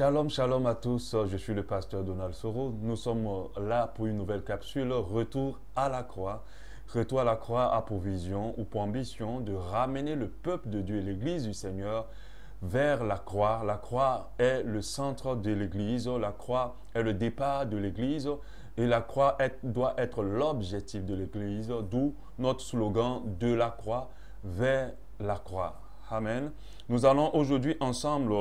Shalom, shalom à tous, je suis le pasteur Donald Soro. Nous sommes là pour une nouvelle capsule, Retour à la croix. Retour à la croix a pour vision ou pour ambition de ramener le peuple de Dieu et l'Église du Seigneur vers la croix. La croix est le centre de l'Église, la croix est le départ de l'Église et la croix doit être l'objectif de l'Église, d'où notre slogan de la croix vers la croix. Amen. Nous allons aujourd'hui ensemble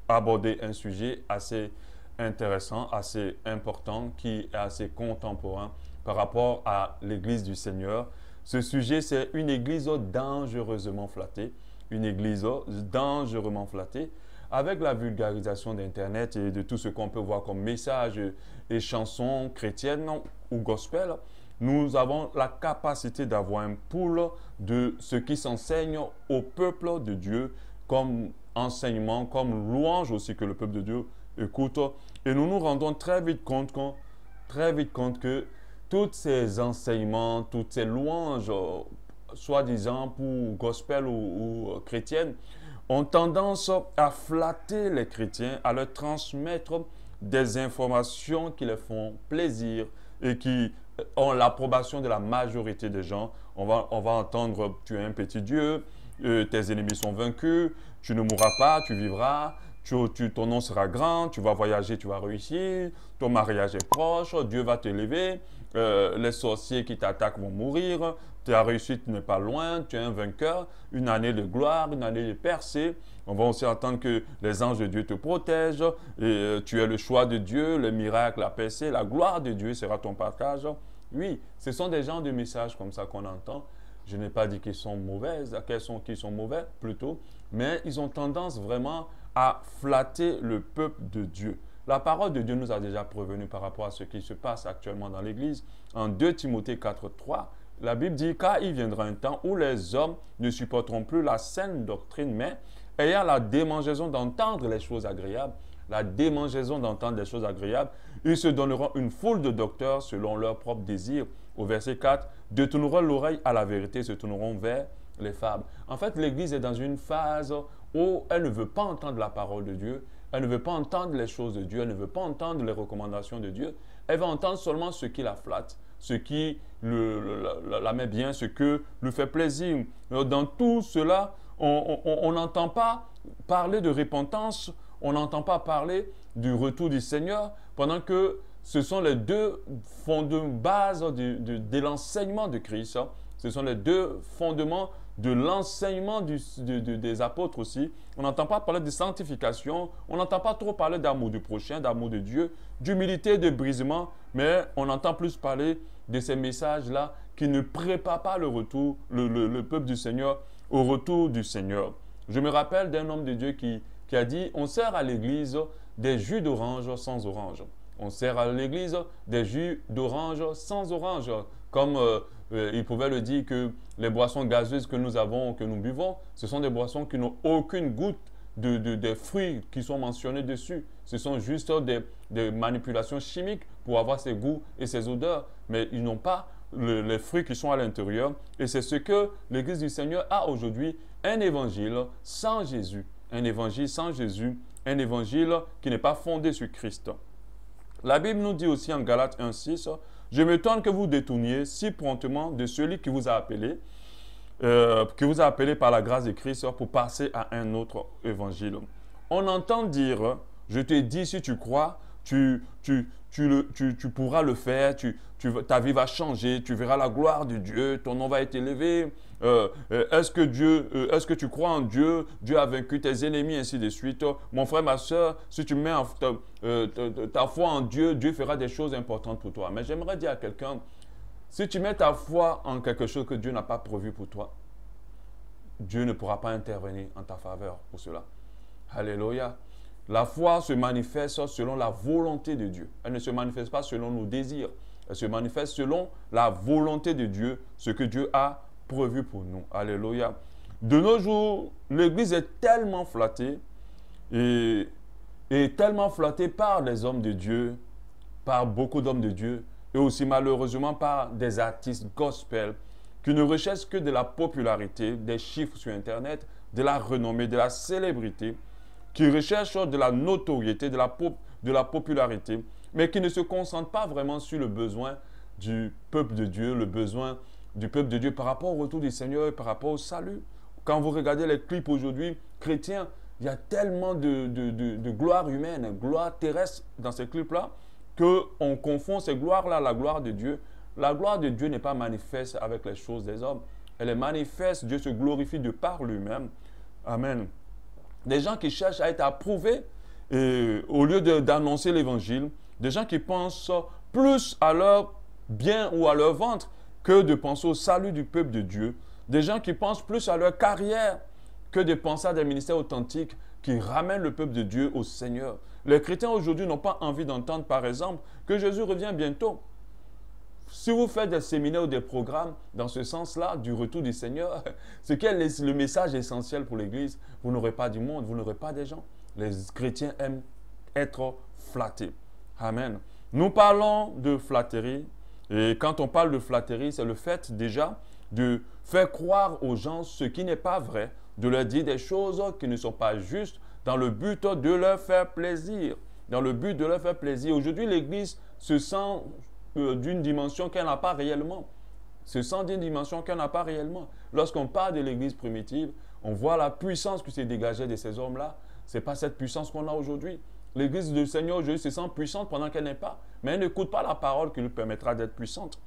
aborder un sujet assez intéressant, assez important, qui est assez contemporain par rapport à l'Église du Seigneur. Ce sujet, c'est une Église dangereusement flattée. Une Église dangereusement flattée. Avec la vulgarisation d'Internet et de tout ce qu'on peut voir comme messages et chansons chrétiennes ou gospel, nous avons la capacité d'avoir un pool de ce qui s'enseigne au peuple de Dieu comme enseignement, comme louange aussi que le peuple de Dieu écoute. Et nous nous rendons très vite compte que tous ces enseignements, toutes ces louanges, soi-disant pour gospel ou chrétiennes, ont tendance à flatter les chrétiens, à leur transmettre des informations qui leur font plaisir et qui ont l'approbation de la majorité des gens. On va entendre: tu es un petit Dieu, tes ennemis sont vaincus, tu ne mourras pas, tu vivras, ton nom sera grand, tu vas voyager, tu vas réussir, ton mariage est proche, Dieu va t'élever, les sorciers qui t'attaquent vont mourir, ta réussite n'est pas loin, tu es un vainqueur, une année de gloire, une année de percée. On va aussi entendre que les anges de Dieu te protègent, et tu es le choix de Dieu, le miracle, la percée, la gloire de Dieu sera ton partage. Oui, ce sont des genres de messages comme ça qu'on entend. Je n'ai pas dit qu'ils sont mauvaises, qu'ils sont mauvais plutôt, mais ils ont tendance vraiment à flatter le peuple de Dieu. La parole de Dieu nous a déjà prévenu par rapport à ce qui se passe actuellement dans l'Église. En 2 Timothée 4:3, la Bible dit: car il viendra un temps où les hommes ne supporteront plus la saine doctrine, mais ayant la démangeaison d'entendre les choses agréables, ils se donneront une foule de docteurs selon leurs propres désirs. Au verset 4, détourneront l'oreille à la vérité, se tourneront vers les fables. En fait, l'Église est dans une phase où elle ne veut pas entendre la parole de Dieu, elle ne veut pas entendre les choses de Dieu, elle ne veut pas entendre les recommandations de Dieu. Elle va entendre seulement ce qui la flatte, ce qui la met bien, ce que lui fait plaisir. Dans tout cela, on n'entend pas parler de repentance, on n'entend pas parler du retour du Seigneur, pendant que ce sont les deux fondements bases de l'enseignement de Christ. Ce sont les deux fondements de l'enseignement des apôtres aussi. On n'entend pas parler de sanctification, on n'entend pas trop parler d'amour du prochain, d'amour de Dieu, d'humilité, de brisement, mais on entend plus parler de ces messages-là qui ne préparent pas le retour, le peuple du Seigneur au retour du Seigneur. Je me rappelle d'un homme de Dieu qui a dit: on sert à l'église des jus d'orange sans orange. On sert à l'église des jus d'orange sans orange. Comme il pouvait le dire que les boissons gazeuses que nous avons, que nous buvons, ce sont des boissons qui n'ont aucune goutte des fruits qui sont mentionnés dessus. Ce sont juste des manipulations chimiques pour avoir ces goûts et ces odeurs, mais ils n'ont pas les fruits qui sont à l'intérieur. Et c'est ce que l'Église du Seigneur a aujourd'hui: un évangile sans Jésus. Un évangile sans Jésus, un évangile qui n'est pas fondé sur Christ. La Bible nous dit aussi en Galates 1:6, je m'étonne que vous détourniez si promptement de celui qui vous a appelé par la grâce de Christ pour passer à un autre évangile. On entend dire: je te dis, si tu crois, tu pourras le faire, ta vie va changer, tu verras la gloire de Dieu, ton nom va être élevé. Est-ce que tu crois en Dieu? Dieu a vaincu tes ennemis, ainsi de suite. Mon frère, ma soeur, si tu mets ta foi en Dieu, Dieu fera des choses importantes pour toi. Mais j'aimerais dire à quelqu'un: si tu mets ta foi en quelque chose que Dieu n'a pas prévu pour toi, Dieu ne pourra pas intervenir en ta faveur pour cela. Alléluia. La foi se manifeste selon la volonté de Dieu. Elle ne se manifeste pas selon nos désirs. Elle se manifeste selon la volonté de Dieu, ce que Dieu a prévu pour nous. Alléluia. De nos jours, l'Église est tellement flattée et tellement flattée par les hommes de Dieu, par beaucoup d'hommes de Dieu, et aussi malheureusement par des artistes gospel qui ne recherchent que de la popularité, des chiffres sur Internet, de la renommée, de la célébrité, qui recherchent de la notoriété, de la popularité, mais qui ne se concentrent pas vraiment sur le besoin du peuple de Dieu, le besoin du peuple de Dieu par rapport au retour du Seigneur et par rapport au salut. Quand vous regardez les clips aujourd'hui chrétiens, il y a tellement de gloire humaine, gloire terrestre dans ces clips-là, qu'on confond ces gloires-là à la gloire de Dieu. La gloire de Dieu n'est pas manifeste avec les choses des hommes. Elle est manifeste, Dieu se glorifie de par lui-même. Amen. Des gens qui cherchent à être approuvés au lieu d'annoncer l'évangile, des gens qui pensent plus à leur bien ou à leur ventre que de penser au salut du peuple de Dieu, des gens qui pensent plus à leur carrière que de penser à des ministères authentiques qui ramènent le peuple de Dieu au Seigneur. Les chrétiens aujourd'hui n'ont pas envie d'entendre, par exemple, que Jésus revient bientôt. Si vous faites des séminaires ou des programmes dans ce sens-là, du retour du Seigneur, ce qui est le message essentiel pour l'Église, vous n'aurez pas du monde, vous n'aurez pas des gens. Les chrétiens aiment être flattés. Amen. Nous parlons de flatterie, et quand on parle de flatterie, c'est le fait déjà de faire croire aux gens ce qui n'est pas vrai, de leur dire des choses qui ne sont pas justes dans le but de leur faire plaisir. Dans le but de leur faire plaisir. Aujourd'hui, l'Église se sent d'une dimension qu'elle n'a pas réellement. Se sent d'une dimension qu'elle n'a pas réellement. Lorsqu'on parle de l'Église primitive, on voit la puissance qui s'est dégagée de ces hommes-là. Ce n'est pas cette puissance qu'on a aujourd'hui. L'Église du Seigneur aujourd'hui se sent puissante pendant qu'elle n'est pas. Mais elle n'écoute pas la parole qui lui permettra d'être puissante.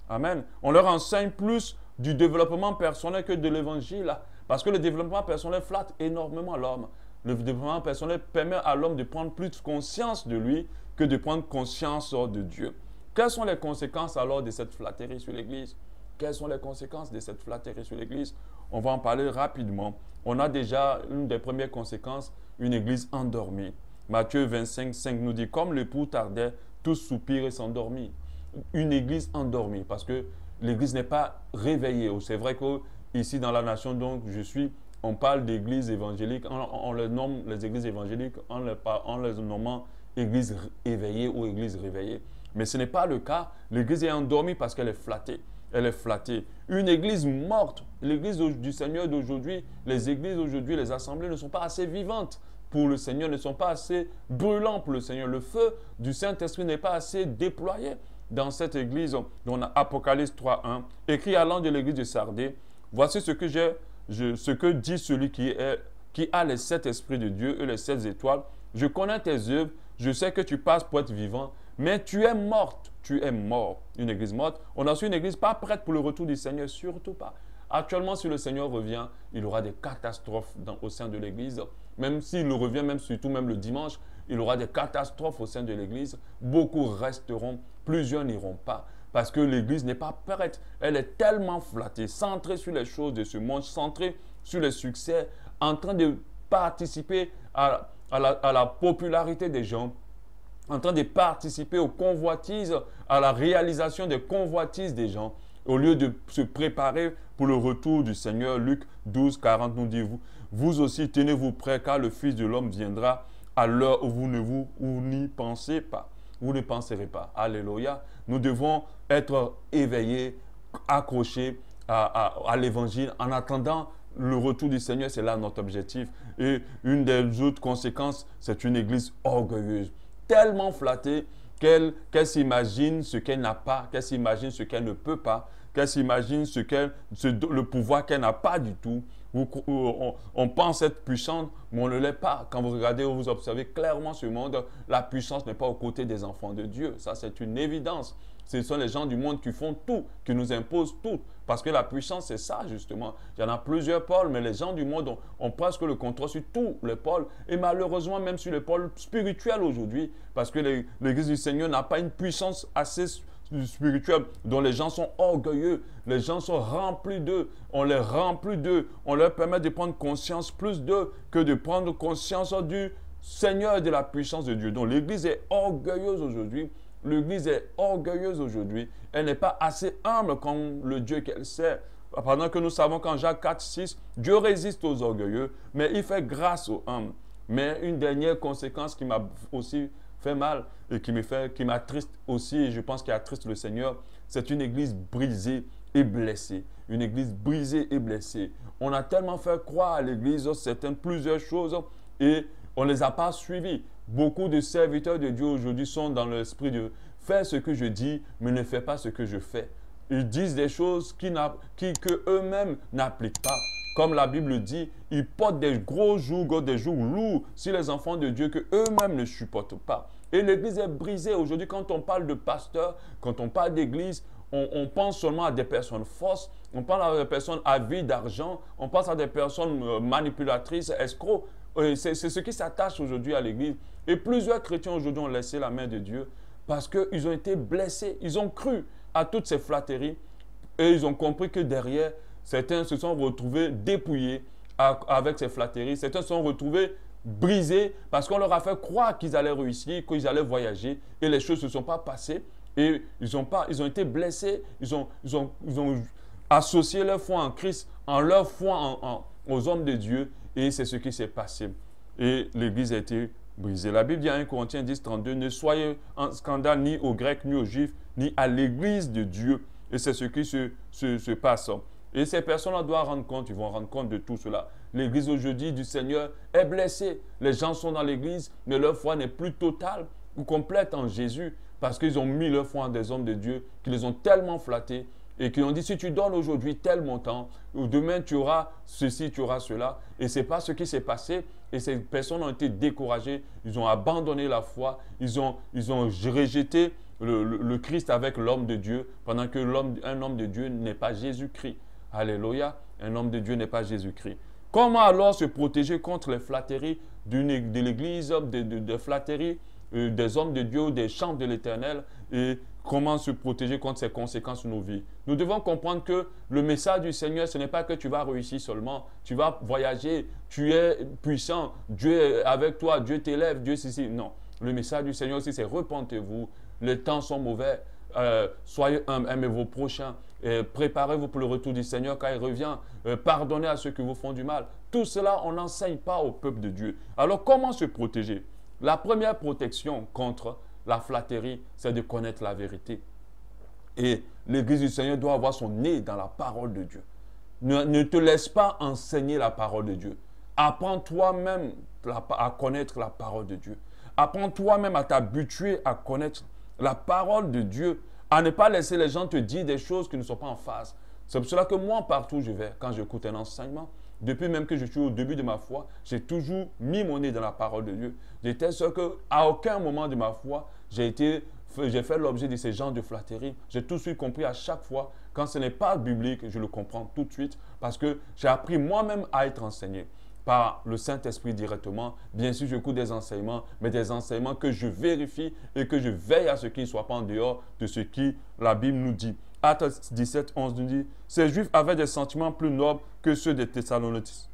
Amen. On leur enseigne plus du développement personnel que de l'Évangile. Parce que le développement personnel flatte énormément l'homme. Le développement personnel permet à l'homme de prendre plus conscience de lui que de prendre conscience de Dieu. Quelles sont les conséquences alors de cette flatterie sur l'Église? Quelles sont les conséquences de cette flatterie sur l'Église? On va en parler rapidement. On a déjà une des premières conséquences, une Église endormie. Matthieu 25, 5 nous dit, comme l'époux tardait, tous soupirent et s'endormirent. Une Église endormie, parce que l'Église n'est pas réveillée. C'est vrai qu'ici dans la nation dont je suis, on parle d'églises évangéliques, on les nomme les églises évangéliques en les nommant églises éveillées ou églises réveillées. Mais ce n'est pas le cas. L'église est endormie parce qu'elle est flattée. Elle est flattée. Une église morte, l'église du Seigneur d'aujourd'hui, les églises aujourd'hui, les assemblées ne sont pas assez vivantes pour le Seigneur, ne sont pas assez brûlantes pour le Seigneur. Le feu du Saint-Esprit n'est pas assez déployé dans cette église. On a Apocalypse 3.1, écrit à l'ange de l'église de Sardée, voici ce que dit celui qui a les 7 esprits de Dieu et les 7 étoiles. Je connais tes œuvres, je sais que tu passes pour être vivant, mais tu es morte, tu es mort. Une église morte. On a aussi une église pas prête pour le retour du Seigneur, surtout pas. Actuellement, si le Seigneur revient, il y aura des catastrophes au sein de l'église. Même s'il revient, surtout le dimanche, il y aura des catastrophes au sein de l'église. Beaucoup resteront, plusieurs n'iront pas. Parce que l'église n'est pas prête. Elle est tellement flattée, centrée sur les choses de ce monde, centrée sur les succès, en train de participer à la popularité des gens, en train de participer aux convoitises, à la réalisation des convoitises des gens, au lieu de se préparer pour le retour du Seigneur. Luc 12, 40 nous dit, vous aussi tenez-vous prêts, car le Fils de l'homme viendra à l'heure où vous n'y pensez pas. Vous ne penserez pas. Alléluia. Nous devons être éveillés, accrochés à l'évangile en attendant le retour du Seigneur. C'est là notre objectif. Et une des autres conséquences, c'est une église orgueilleuse, tellement flattée qu'elle s'imagine ce qu'elle n'a pas, qu'elle s'imagine ce qu'elle ne peut pas, qu'elle s'imagine le pouvoir qu'elle n'a pas du tout. On pense être puissante, mais on ne l'est pas. Quand vous regardez ou vous observez clairement ce monde, la puissance n'est pas aux côtés des enfants de Dieu. Ça, c'est une évidence. Ce sont les gens du monde qui font tout, qui nous imposent tout. Parce que la puissance, c'est ça, justement. Il y en a plusieurs pôles, mais les gens du monde ont presque le contrôle sur tous les pôles. Et malheureusement, même sur les pôles spirituels aujourd'hui, parce que l'Église du Seigneur n'a pas une puissance assez spirituelle, dont les gens sont orgueilleux, les gens sont remplis d'eux, on les remplit d'eux, on leur permet de prendre conscience plus d'eux que de prendre conscience du Seigneur et de la puissance de Dieu. Donc l'Église est orgueilleuse aujourd'hui. L'Église est orgueilleuse aujourd'hui. Elle n'est pas assez humble comme le Dieu qu'elle sert. Pendant que nous savons qu'en Jacques 4, 6, Dieu résiste aux orgueilleux, mais il fait grâce aux humbles. Mais une dernière conséquence qui m'a aussi fait mal et qui m'attriste aussi, et je pense qu'il attriste le Seigneur, c'est une église brisée et blessée. Une église brisée et blessée. On a tellement fait croire à l'église plusieurs choses et On ne les a pas suivis. Beaucoup de serviteurs de Dieu aujourd'hui sont dans l'esprit de faire ce que je dis, mais ne fais pas ce que je fais. Ils disent des choses que eux-mêmes n'appliquent pas. Comme la Bible dit, ils portent des gros jougs, des jougs lourds sur les enfants de Dieu que eux-mêmes ne supportent pas. Et l'Église est brisée. Aujourd'hui, quand on parle de pasteurs, quand on parle d'Église, on pense seulement à des personnes fausses, on parle à des personnes avides d'argent, on pense à des personnes manipulatrices, escrocs. C'est ce qui s'attache aujourd'hui à l'Église. Et plusieurs chrétiens aujourd'hui ont laissé la main de Dieu parce qu'ils ont été blessés. Ils ont cru à toutes ces flatteries et ils ont compris que derrière, certains se sont retrouvés dépouillés avec ces flatteries. Certains se sont retrouvés brisés parce qu'on leur a fait croire qu'ils allaient réussir, qu'ils allaient voyager et les choses ne se sont pas passées. Et ils ont été blessés, ils ont associé leur foi en Christ, en leur foi aux hommes de Dieu. Et c'est ce qui s'est passé. Et l'Église a été brisée. La Bible dit à 1 Corinthiens 10, 32, ne soyez en scandale ni aux Grecs, ni aux Juifs, ni à l'Église de Dieu. Et c'est ce qui se passe. Et ces personnes-là doivent rendre compte, ils vont rendre compte de tout cela. L'Église aujourd'hui du Seigneur est blessée. Les gens sont dans l'Église, mais leur foi n'est plus totale ou complète en Jésus parce qu'ils ont mis leur foi en des hommes de Dieu qui les ont tellement flattés et qui ont dit, si tu donnes aujourd'hui tel montant, ou demain tu auras ceci, tu auras cela. Et ce n'est pas ce qui s'est passé. Et ces personnes ont été découragées, ils ont abandonné la foi, ils ont rejeté le Christ avec l'homme de Dieu, pendant que un homme de Dieu n'est pas Jésus-Christ. Alléluia, un homme de Dieu n'est pas Jésus-Christ. Comment alors se protéger contre les flatteries de l'Église, des flatteries des hommes de Dieu, des chants de l'Éternel, et comment se protéger contre ces conséquences sur nos vies? Nous devons comprendre que le message du Seigneur, ce n'est pas que tu vas réussir seulement, tu vas voyager, tu es puissant, Dieu est avec toi, Dieu t'élève, Dieu ceci. Non, le message du Seigneur aussi, c'est repentez-vous, les temps sont mauvais, soyez humbles, aimez vos prochains, préparez-vous pour le retour du Seigneur quand il revient, pardonnez à ceux qui vous font du mal. Tout cela, on n'enseigne pas au peuple de Dieu. Alors, comment se protéger? La première protection contre la flatterie, c'est de connaître la vérité. Et l'Église du Seigneur doit avoir son nez dans la parole de Dieu. Ne te laisse pas enseigner la parole de Dieu. Apprends toi-même à connaître la parole de Dieu. Apprends toi-même à t'habituer à connaître la parole de Dieu, à ne pas laisser les gens te dire des choses qui ne sont pas en phase. C'est pour cela que moi, partout où je vais, quand j'écoute un enseignement, depuis même que je suis au début de ma foi, j'ai toujours mis mon nez dans la parole de Dieu. J'étais sûr qu'à aucun moment de ma foi, j'ai fait l'objet de ces genres de flatteries. J'ai tout de suite compris à chaque fois, quand ce n'est pas biblique, je le comprends tout de suite, parce que j'ai appris moi-même à être enseigné par le Saint-Esprit directement. Bien sûr, j'écoute des enseignements, mais des enseignements que je vérifie et que je veille à ce qu'ils ne soient pas en dehors de ce que la Bible nous dit. Actes 17, 11 nous dit, ces Juifs avaient des sentiments plus nobles que ceux des Thessalonites.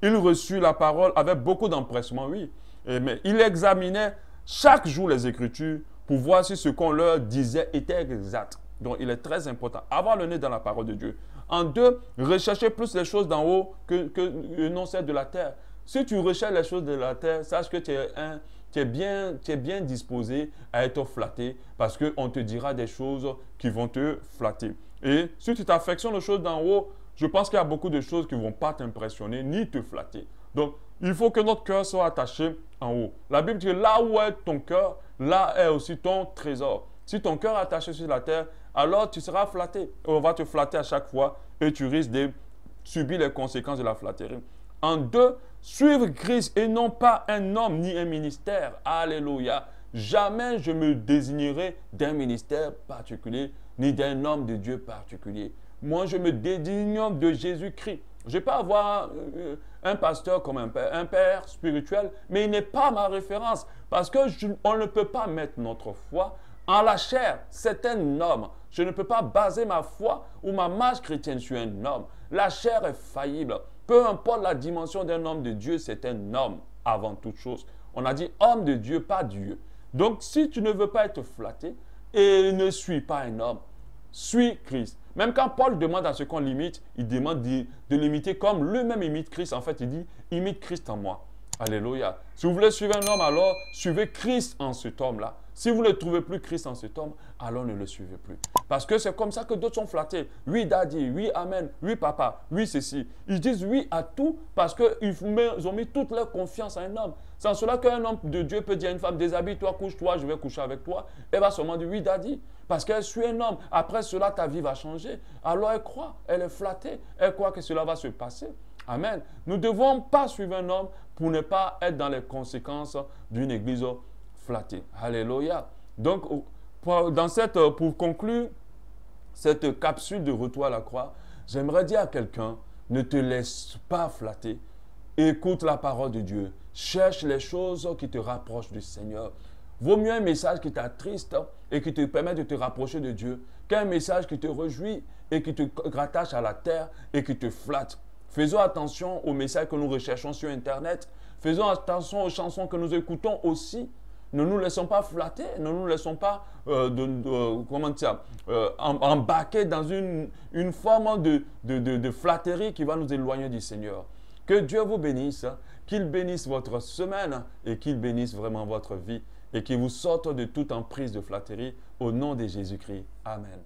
Ils reçurent la parole avec beaucoup d'empressement, oui, mais ils examinaient chaque jour les Écritures pour voir si ce qu'on leur disait était exact. Donc, il est très important. Avoir le nez dans la parole de Dieu. En deux, rechercher plus les choses d'en haut que non celles de la terre. Si tu recherches les choses de la terre, sache que tu es bien disposé à être flatté parce qu'on te dira des choses qui vont te flatter. Et si tu t'affectionnes aux choses d'en haut, je pense qu'il y a beaucoup de choses qui ne vont pas t'impressionner ni te flatter. Donc, il faut que notre cœur soit attaché en haut. La Bible dit que là où est ton cœur, là est aussi ton trésor. Si ton cœur est attaché sur la terre, alors tu seras flatté. On va te flatter à chaque fois et tu risques de subir les conséquences de la flatterie. En deux, suivre Christ et non pas un homme ni un ministère. Alléluia. Jamais je me désignerai d'un ministère particulier ni d'un homme de Dieu particulier. Moi, je me désigne de Jésus-Christ. Je peux avoir un pasteur comme un père spirituel, mais il n'est pas ma référence parce qu'on ne peut pas mettre notre foi en la chair. C'est un homme. Je ne peux pas baser ma foi ou ma marche chrétienne sur un homme. La chair est faillible. Peu importe la dimension d'un homme de Dieu, c'est un homme avant toute chose. On a dit homme de Dieu, pas Dieu. Donc, si tu ne veux pas être flatté, et ne suis pas un homme, suis Christ. Même quand Paul demande à ce qu'on l'imite, il demande de l'imiter comme lui-même imite Christ. En fait, il dit, imite Christ en moi. Alléluia. Si vous voulez suivre un homme, alors suivez Christ en cet homme-là. Si vous ne trouvez plus Christ en cet homme, alors ne le suivez plus. Parce que c'est comme ça que d'autres sont flattés. Oui, daddy, oui, amen, oui, papa, oui, ceci. Ils disent oui à tout parce qu'ils ont mis toute leur confiance à un homme. C'est en cela qu'un homme de Dieu peut dire à une femme, déshabille-toi, couche-toi, je vais coucher avec toi. Elle va seulement dire oui, daddy. Parce qu'elle suit un homme. Après cela, ta vie va changer. Alors elle croit, elle est flattée. Elle croit que cela va se passer. Amen. Nous ne devons pas suivre un homme pour ne pas être dans les conséquences d'une église flattée. Alléluia. Donc, pour conclure cette capsule de retour à la croix, j'aimerais dire à quelqu'un, ne te laisse pas flatter. Écoute la parole de Dieu. Cherche les choses qui te rapprochent du Seigneur. Vaut mieux un message qui t'attriste et qui te permet de te rapprocher de Dieu qu'un message qui te réjouit et qui te rattache à la terre et qui te flatte. Faisons attention aux messages que nous recherchons sur Internet. Faisons attention aux chansons que nous écoutons aussi. Ne nous laissons pas flatter, ne nous laissons pas embarquer dans une forme de flatterie qui va nous éloigner du Seigneur. Que Dieu vous bénisse, qu'il bénisse votre semaine et qu'il bénisse vraiment votre vie et qu'il vous sorte de toute emprise de flatterie au nom de Jésus-Christ. Amen.